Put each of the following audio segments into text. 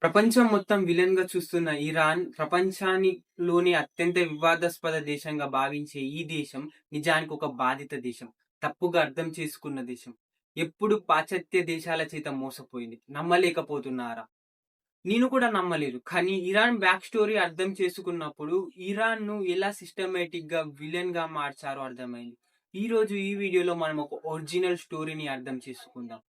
ప్రపంచం మొత్తం విలన్ గా చూస్తున్న ఇరాన్ ప్రపంచానిలోని అత్యంత వివాదాస్పద దేశంగా భావించే ఈ దేశం నిజానికి ఒక బాధిత దేశం. తప్పుగా అర్థం చేసుకున్న దేశం. ఎప్పుడు పాశ్చాత్య దేశాల చేత మోసపోయింది. నమ్మలేకపోతున్నారా? నేను కూడా నమ్మలేదు. కానీ ఇరాన్ బ్యాక్ స్టోరీ అర్థం చేసుకున్నప్పుడు ఇరాన్‌ను ఎలా సిస్టమాటిక్‌గా విలన్‌గా మార్చారో అర్థమైంది. ఈరోజు ఈ వీడియోలో మనం ఒక ఒరిజినల్ స్టోరీని అర్థం చేసుకుందాం.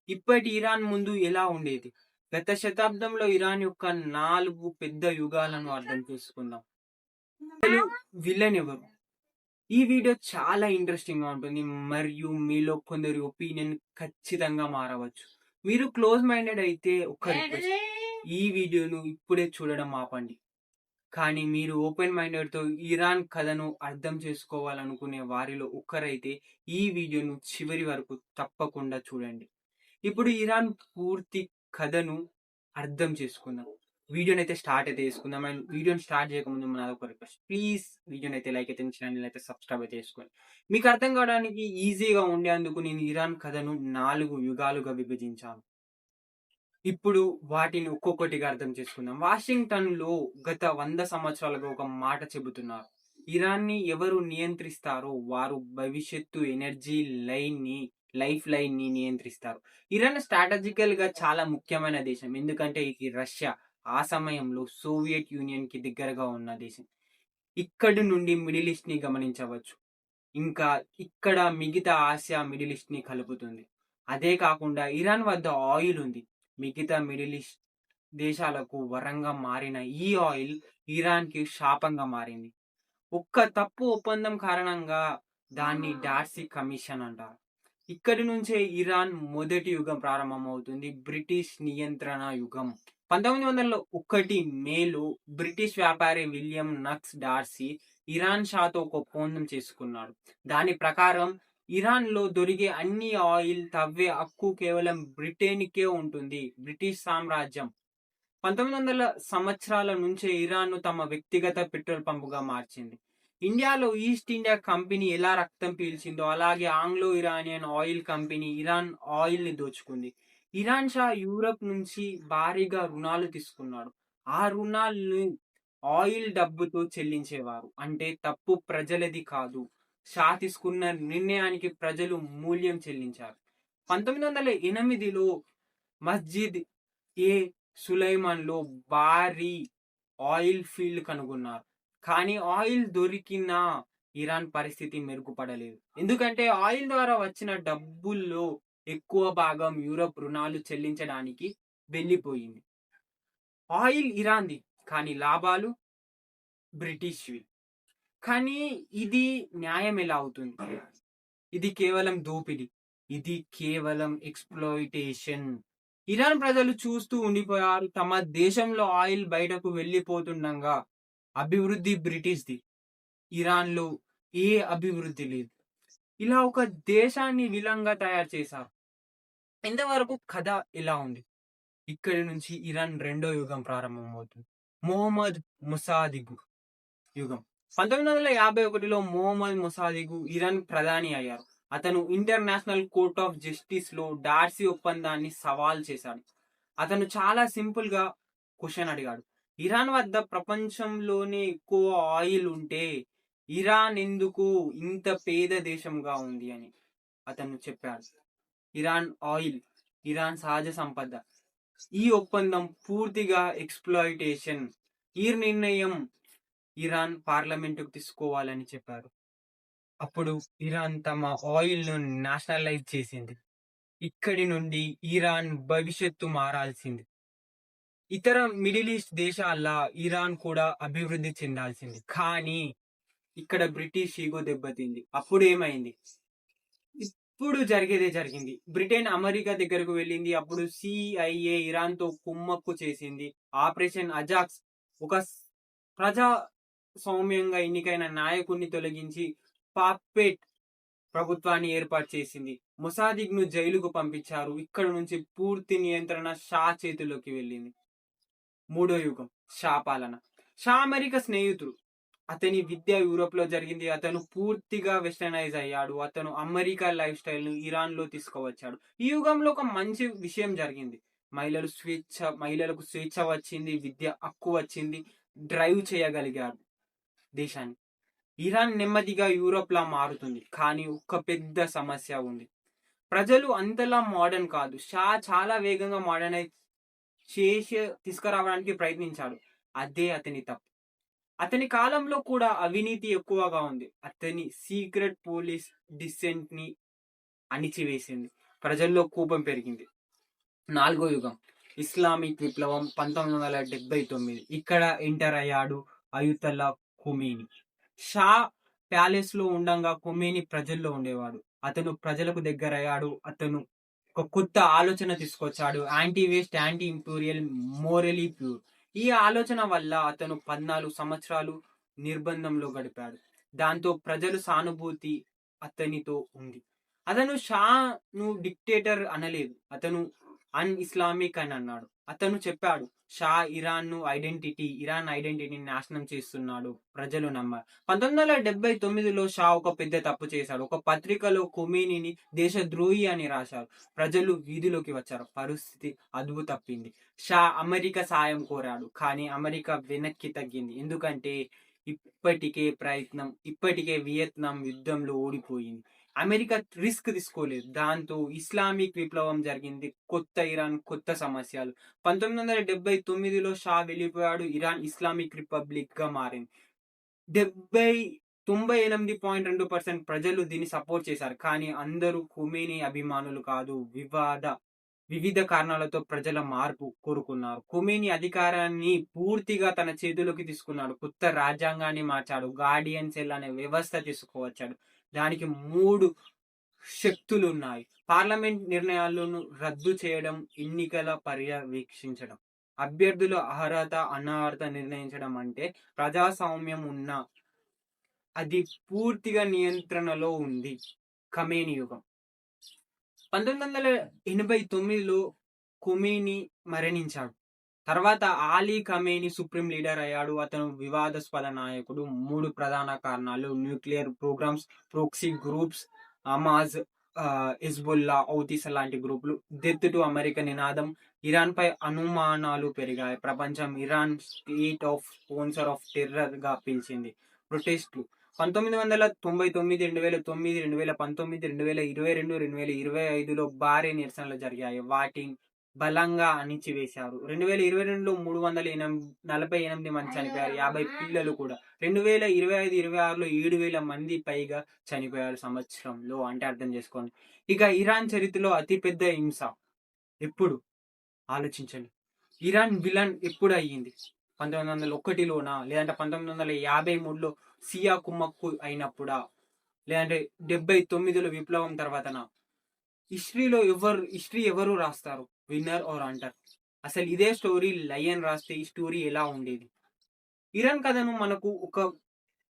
ఇప్పటి ఇరాన్ ముందు ఎలా ఉండేది? గత శతాబ్దంలో ఇరాన్ యొక్క 4 పెద్ద యుగాలను అర్థం చేసుకుందాం. అసలు విలన్ ఎవరు? ఈ వీడియో చాలా ఇంట్రెస్టింగ్‌గా ఉంటుంది. మరియు మీలో కొందరి ఒపీనియన్ ఖచ్చితంగా మారవచ్చు. మీరు క్లోజ్ మైండెడ్ అయితే ఒక్క రిక్వెస్ట్. ఈ వీడియోను ఇప్పుడే చూడడం ఆపండి. కానీ మీరు ఓపెన్ మైండెడ్‌తో ఇరాన్ కథను అర్థం చేసుకోవాలనుకునే వారిలో ఒక్కరైతే ఈ వీడియోను చివరి వరకు తప్పకుండా చూడండి. ఇప్పుడు ఇరాన్ పూర్తి కథను అర్థం చేసుకుందాం. వీడియోనైతే స్టార్ట్ అయితే చేసుకుందాం. అండ్ వీడియోని స్టార్ట్ చేయకముందు నాదొక రిక్వెస్ట్. ప్లీజ్ వీడియోనైతే లైక్ అయితే ఛానల్ అయితే సబ్స్క్రైబ్ అయితే చేసుకోండి. మీకు అర్థం కావడానికి ఈజీగా ఉండేందుకు నేను ఇరాన్ కథను 4 యుగాలుగా విభజించాను. ఇప్పుడు వాటిని ఒక్కొక్కటిగా అర్థం చేసుకుందాం. వాషింగ్టన్‌లో గత 100 సంవత్సరాలుగా ఒక మాట చెబుతున్నారు. ఇరాన్‌ని ఎవరు నియంత్రిస్తారో వారు భవిష్యత్తు ఎనర్జీ లైఫ్ లైన్‌ని నియంత్రిస్తారు. ఇరాన్ స్ట్రాటజికల్‌గా చాలా ముఖ్యమైన దేశం. ఎందుకంటే ఇది రష్యా ఆ సమయంలో సోవియట్ యూనియన్‌కి దగ్గరగా ఉన్న దేశం. ఇక్కడి నుండి మిడిల్ ఈస్ట్‌ని గమనించవచ్చు. ఇంకా ఇక్కడ మిగతా ఆసియా, మిడిల్ ఈస్ట్‌ని కలుపుతుంది. అదే కాకుండా ఇరాన్ వద్ద ఆయిల్ ఉంది. మిగతా మిడిల్ ఈస్ట్ దేశాలకు వరంగా మారిన ఈ ఆయిల్ ఇరాన్‌కి శాపంగా మారింది. ఒక్క తప్పు ఒప్పందం కారణంగా దాన్ని డార్సీ కమిషన్ అంటారు. ఇక్కడి నుంచే ఇరాన్ మొదటి యుగం ప్రారంభమవుతుంది. బ్రిటిష్ నియంత్రణ యుగం. 1901 మేలో బ్రిటిష్ వ్యాపారి విలియం నక్స్ డార్సీ ఇరాన్ షాతో ఒక ఒప్పందం చేసుకున్నాడు. దాని ప్రకారం ఇరాన్‌లో దొరికే అన్ని ఆయిల్ తవ్వే హక్కు కేవలం బ్రిటన్‌కే ఉంటుంది. బ్రిటిష్ సామ్రాజ్యం 1900 సంవత్సరాల నుంచే ఇరాన్‌ను తమ వ్యక్తిగత పెట్రోల్ పంపుగా మార్చింది. ఇండియాలో ఈస్ట్ ఇండియా కంపెనీ ఎలా రక్తం పీల్చిందో అలాగే Anglo Iranian oil company Iran ఆయిల్‌ని దోచుకుంది. ఇరాన్ షా యూరప్ నుంచి భారీగా రుణాలు తీసుకున్నాడు. ఆ రుణాల్ని ఆయిల్ డబ్బుతో చెల్లించేవారు. అంటే తప్పు ప్రజలది కాదు. షా తీసుకున్న నిర్ణయానికి ప్రజలు మూల్యం చెల్లించారు. 1908లో మస్జిద్ ఏ సులైమాన్‌లో భారీ ఆయిల్ ఫీల్డ్ కనుగొన్నారు. కానీ ఆయిల్ దొరికినా ఇరాన్ పరిస్థితి మెరుగుపడలేదు. ఎందుకంటే ఆయిల్ ద్వారా వచ్చిన డబ్బుల్లో ఎక్కువ భాగం యూరప్ రుణాలు చెల్లించడానికి వెళ్ళిపోయింది. ఆయిల్ ఇరాన్‌ది కానీ లాభాలు బ్రిటిష్‌వి. కానీ ఇది న్యాయం ఎలా అవుతుంది? ఇది కేవలం దోపిడీ. ఇది కేవలం ఎక్స్‌ప్లాయిటేషన్. ఇరాన్ ప్రజలు చూస్తూ ఉండిపోయారు. తమ దేశంలో ఆయిల్ బయటకు వెళ్ళిపోతుండగా అభివృద్ధి బ్రిటిష్‌ది. ఇరాన్‌లో ఏ అభివృద్ధి లేదు. ఇలా ఒక దేశాన్ని విలంగా తయారు చేశారు. ఇంతవరకు కథ ఇలా ఉంది. ఇక్కడి నుంచి ఇరాన్ రెండో యుగం ప్రారంభమవుతుంది. మొహమ్మద్ మొసాదిగు యుగం. 1951లో మొహమ్మద్ మొసాదిగు ఇరాన్ ప్రధాని అయ్యారు. అతను ఇంటర్నేషనల్ కోర్ట్ ఆఫ్ జస్టిస్‌లో డార్సీ ఒప్పందాన్ని సవాల్ చేశాడు. అతను చాలా సింపుల్‌గా క్వెషన్ అడిగాడు. ఇరాన్ వద్ద ప్రపంచంలోనే ఎక్కువ ఆయిల్ ఉంటే ఇరాన్ ఎందుకు ఇంత పేద దేశంగా ఉంది అని అతను చెప్పాడు. ఇరాన్ ఆయిల్, ఇరాన్ సహజ సంపద. ఈ ఒప్పందం పూర్తిగా ఎక్స్‌ప్లాయిటేషన్. ఈ నిర్ణయం ఇరాన్ పార్లమెంటుకు తీసుకోవాలని చెప్పారు. అప్పుడు ఇరాన్ తమ ఆయిల్‌ను నేషనలైజ్ చేసింది. ఇక్కడి నుండి ఇరాన్ భవిష్యత్తు మారాల్సింది. ఇతర మిడిల్ ఈస్ట్ దేశాల్లా ఇరాన్ కూడా అభివృద్ధి చెందాల్సింది. కానీ ఇక్కడ బ్రిటిష్ ఈగో దెబ్బతింది. అప్పుడేమైంది? ఇప్పుడు జరిగేదే జరిగింది. బ్రిటన్ అమెరికా దగ్గరకు వెళ్ళింది. అప్పుడు CIA ఇరాన్‌తో కుమ్మక్కు చేసింది. ఆపరేషన్ అజాక్స్ ఒక ప్రజాస్వామ్యంగా ఎన్నికైన నాయకుడిని తొలగించి పాపెట్ ప్రభుత్వాన్ని ఏర్పాటు చేసింది. మొసాదిగ్‌ను జైలుకు పంపించారు. ఇక్కడ నుంచి పూర్తి నియంత్రణ షా చేతిలోకి వెళ్ళింది. మూడో యుగం షా పాలన. షా అమెరికా స్నేహితుడు. అతని విద్య యూరోప్‌లో జరిగింది. అతను పూర్తిగా వెస్టర్నైజ్ అయ్యాడు. అతను అమెరికా లైఫ్ స్టైల్‌ను ఇరాన్‌లో తీసుకువచ్చాడు. ఈ యుగంలో ఒక మంచి విషయం జరిగింది. మహిళలకు స్వేచ్ఛ వచ్చింది, విద్య హక్కు వచ్చింది, డ్రైవ్ చేయగలిగారు దేశాన్ని. ఇరాన్ నెమ్మదిగా యూరోప్‌లా మారుతుంది. కానీ ఒక పెద్ద సమస్య ఉంది. ప్రజలు అంతలా మోడర్న్ కాదు. షా చాలా వేగంగా మోడర్నైజ్ చేసి తీసుకురావడానికి ప్రయత్నించాడు. అదే అతని తప్పు. అతని కాలంలో కూడా అవినీతి ఎక్కువగా ఉంది. అతని సీక్రెట్ పోలీస్ డిసెంట్‌ని అణిచివేసింది. ప్రజల్లో కోపం పెరిగింది. 4వ యుగం ఇస్లామిక్ విప్లవం 1979 ఇక్కడ ఎంటర్ అయ్యాడు అయుతల్లా ఖొమేని. షా ప్యాలెస్ లో ఉండంగా ఖొమేని ప్రజల్లో ఉండేవాడు. అతను ప్రజలకు దగ్గరయ్యాడు. అతను ఒక కొత్త ఆలోచన తీసుకొచ్చాడు. Anti waste, anti imperial, morally pure. ఈ ఆలోచన వల్ల అతను 14 సంవత్సరాలు నిర్బంధంలో గడిపాడు. దాంతో ప్రజలు సానుభూతి అతనితో ఉంది. అతను షాను డిక్టేటర్ అనలేదు. అతను అన్ ఇస్లామిక్ అని అన్నాడు. అతను చెప్పాడు షా ఇరాన్ ఐడెంటిటీని నాశనం చేస్తున్నాడు. ప్రజలు నమ్మారు. 1979లో షా ఒక పెద్ద తప్పు చేశాడు. ఒక పత్రికలో ఖొమేనీని దేశద్రోహి అని రాశారు. ప్రజలు వీధిలోకి వచ్చారు. పరిస్థితి అదుపు తప్పింది. షా అమెరికా సాయం కోరాడు. కానీ అమెరికా వెనక్కి తగ్గింది. ఎందుకంటే ఇప్పటికే వియత్నాం యుద్ధంలో ఓడిపోయింది. అమెరికా రిస్క్ తీసుకోలేదు. దాంతో ఇస్లామిక్ విప్లవం జరిగింది. కొత్త ఇరాన్, కొత్త సమస్యలు. 1979లో షా వెళ్ళిపోయాడు. ఇరాన్ ఇస్లామిక్ రిపబ్లిక్ గా మారింది. 98.2% ప్రజలు దీన్ని సపోర్ట్ చేశారు. కానీ అందరూ ఖొమేని అభిమానులు కాదు. వివిధ కారణాలతో ప్రజల మార్పు కోరుకున్నారు. ఖొమేని అధికారాన్ని పూర్తిగా తన చేతుల్లోకి తీసుకున్నాడు. కొత్త రాజ్యాంగాన్ని మార్చాడు. గార్డియన్ సెల్ అనే వ్యవస్థ తీసుకువచ్చాడు. దానికి 3 శక్తులు ఉన్నాయి. పార్లమెంట్ నిర్ణయాలను రద్దు చేయడం, ఎన్నికల పర్యవేక్షించడం, అభ్యర్థుల అర్హత అనర్హత నిర్ణయించడం. అంటే ప్రజాస్వామ్యం ఉన్న అది పూర్తిగా నియంత్రణలో ఉంది. ఖొమేని యుగం 1989లో ఖొమేని మరణించాడు. తర్వాత ఆలీ ఖమేని సుప్రీం లీడర్ అయ్యాడు. అతను వివాదాస్పద నాయకుడు. 3 ప్రధాన కారణాలు: nuclear programmes, proxy groups, Hamas, Hezbollah, Houthis లాంటి గ్రూపులు, డెత్ టు అమెరికా నినాదం. ఇరాన్ పై అనుమానాలు పెరిగాయి. ప్రపంచం Iran state of sponsor of terror గా పిలిచింది. ప్రొటెస్ట్లు 1999, 2009, 2019, 2022, 2025లో భారీ నిరసనలు జరిగాయి. వాటిని బలంగా అణిచివేశారు. 2022లో 348 మంది చనిపోయారు. 50 పిల్లలు కూడా. 2025-26లో 7,000 మంది పైగా చనిపోయారు సంవత్సరంలో. అంటే అర్థం చేసుకోండి. ఇక ఇరాన్ చరిత్రలో అతిపెద్ద హింస ఎప్పుడు ఆలోచించండి. ఇరాన్ విలన్ ఎప్పుడు అయ్యింది? 1901లోనా, లేదంటే 1953లో సియా కుమ్మక్కు అయినప్పుడా, లేదంటే 79లో విప్లవం తర్వాతనా? హిస్టరీ ఎవరు రాస్తారు? విన్నర్ ఆర్ అంటర్? అసలు ఇదే స్టోరీ లయన్ రాస్తే ఈ స్టోరీ ఎలా ఉండేది? ఇరాన్ కథను మనకు ఒక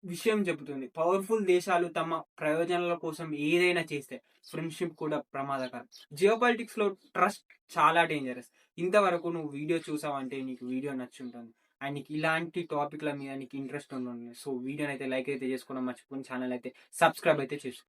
విషయం చెబుతుంది. పవర్ఫుల్ దేశాలు తమ ప్రయోజనాల కోసం ఏదైనా చేస్తే ఫ్రెండ్షిప్ కూడా ప్రమాదకరం. జియోపాలిటిక్స్ లో ట్రస్ట్ చాలా డేంజరస్. ఇంతవరకు నువ్వు వీడియో చూసావంటే నీకు వీడియో నచ్చుంటుంది. అండ్ నీకు ఇలాంటి టాపిక్ల మీద నీకు ఇంట్రెస్ట్ ఉంటుంది. సో వీడియోని అయితే లైక్ అయితే చేసుకోవడం మర్చిపోయి ఛానల్ అయితే సబ్స్క్రైబ్ అయితే చేసుకో.